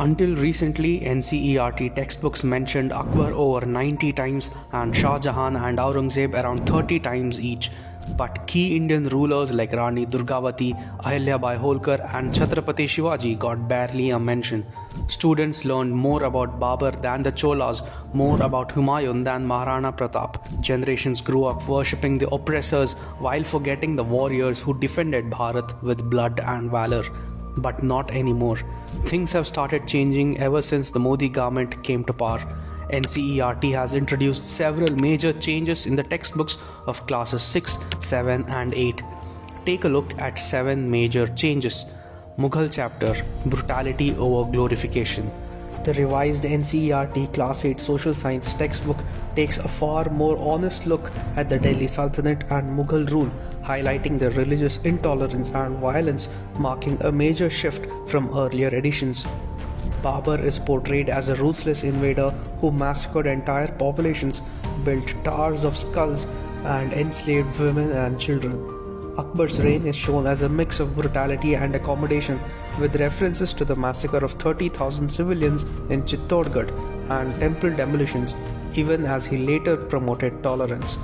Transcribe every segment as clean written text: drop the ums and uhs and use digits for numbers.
Until recently, NCERT textbooks mentioned Akbar over 90 times and Shah Jahan and Aurangzeb around 30 times each. But key Indian rulers like Rani Durgavati, Ahilyabai Holkar, and Chhatrapati Shivaji got barely a mention. Students learned more about Babur than the Cholas, more about Humayun than Maharana Pratap. Generations grew up worshipping the oppressors while forgetting the warriors who defended Bharat with blood and valor. But not anymore. Things have started changing ever since the Modi government came to power. NCERT has introduced several major changes in the textbooks of classes 6, 7 and 8. Take a look at 7 major changes. Mughal chapter, brutality over glorification. The revised NCERT Class 8 Social Science textbook takes a far more honest look at the Delhi Sultanate and Mughal rule, highlighting the religious intolerance and violence, marking a major shift from earlier editions. Babur is portrayed as a ruthless invader who massacred entire populations, built towers of skulls, and enslaved women and children. Akbar's reign is shown as a mix of brutality and accommodation, with references to the massacre of 30,000 civilians in Chittorgarh and temple demolitions, even as he later promoted tolerance.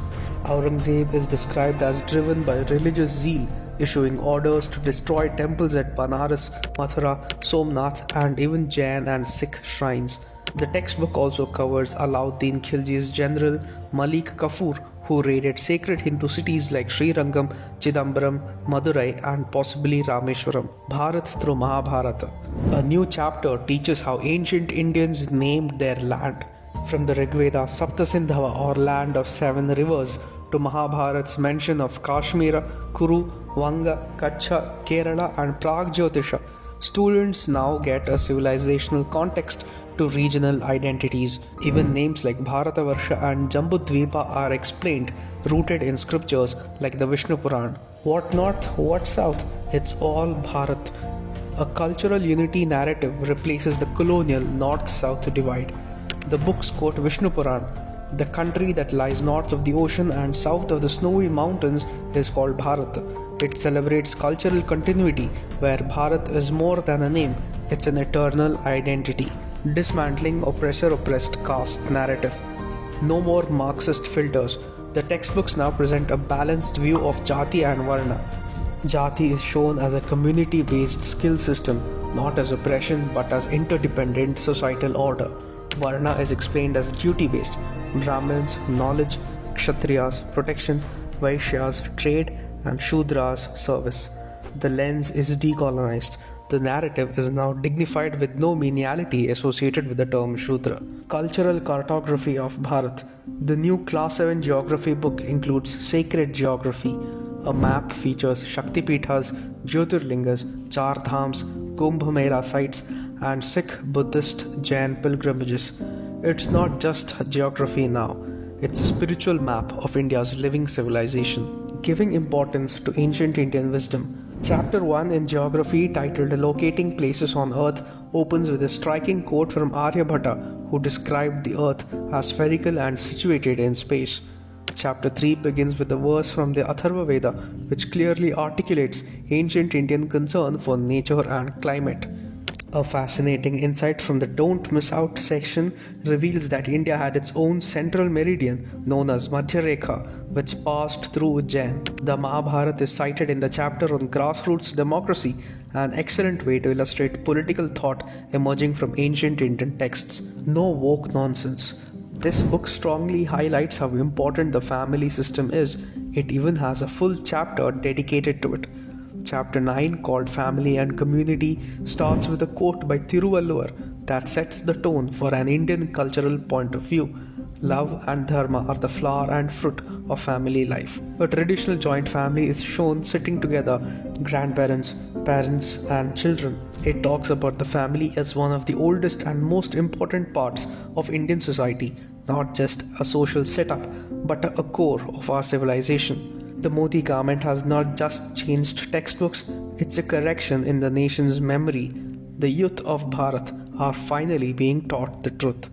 Aurangzeb is described as driven by religious zeal, issuing orders to destroy temples at Banaras, Mathura, Somnath, and even Jain and Sikh shrines. The textbook also covers Alauddin Khilji's general Malik Kafur, who raided sacred Hindu cities like Srirangam, Chidambaram, Madurai, and possibly Rameshwaram. Bharat through Mahabharata. A new chapter teaches how ancient Indians named their land. From the Rigveda Saptasindhava, or land of 7 rivers, to Mahabharat's mention of Kashmira, Kuru, Vanga, Kachcha, Kerala, and Pragjyotisha, students now get a civilizational context to regional identities. Even names like Bharatavarsha and Jambudvipa are explained, rooted in scriptures like the Vishnu Puran. What north, what south, it's all Bharat. A cultural unity narrative replaces the colonial north-south divide. The books quote Vishnu Puran. The country that lies north of the ocean and south of the snowy mountains is called Bharat. It celebrates cultural continuity, where Bharat is more than a name, it's an eternal identity. Dismantling oppressor-oppressed caste narrative. No more Marxist filters. The textbooks now present a balanced view of Jati and Varna. Jati is shown as a community-based skill system, not as oppression but as interdependent societal order. Varna is explained as duty-based. Brahmins, knowledge; Kshatriyas, protection; Vaishyas, trade; and Shudras, service. The lens is decolonized. The narrative is now dignified with no meniality associated with the term Shudra. Cultural cartography of Bharat. The new Class 7 geography book includes sacred geography. A map features Shaktipithas, Jyotirlingas, Char Dhams, Kumbh Mela sites, and Sikh, Buddhist, Jain pilgrimages. It's not just geography now, it's a spiritual map of India's living civilization, giving importance to ancient Indian wisdom. Chapter 1 in geography, titled Locating Places on Earth, opens with a striking quote from Aryabhatta, who described the Earth as spherical and situated in space. Chapter 3 begins with a verse from the Atharva Veda, which clearly articulates ancient Indian concern for nature and climate. A fascinating insight from the Don't Miss Out section reveals that India had its own central meridian known as Madhya Rekha, which passed through Ujjain. The Mahabharata is cited in the chapter on grassroots democracy, an excellent way to illustrate political thought emerging from ancient Indian texts. No woke nonsense. This book strongly highlights how important the family system is. It even has a full chapter dedicated to it. Chapter 9, called Family and Community, starts with a quote by Thiruvalluvar that sets the tone for an Indian cultural point of view. Love and dharma are the flower and fruit of family life. A traditional joint family is shown sitting together, grandparents, parents, and children. It talks about the family as one of the oldest and most important parts of Indian society, not just a social setup, but a core of our civilization. The Modi government has not just changed textbooks, it's a correction in the nation's memory. The youth of Bharat are finally being taught the truth.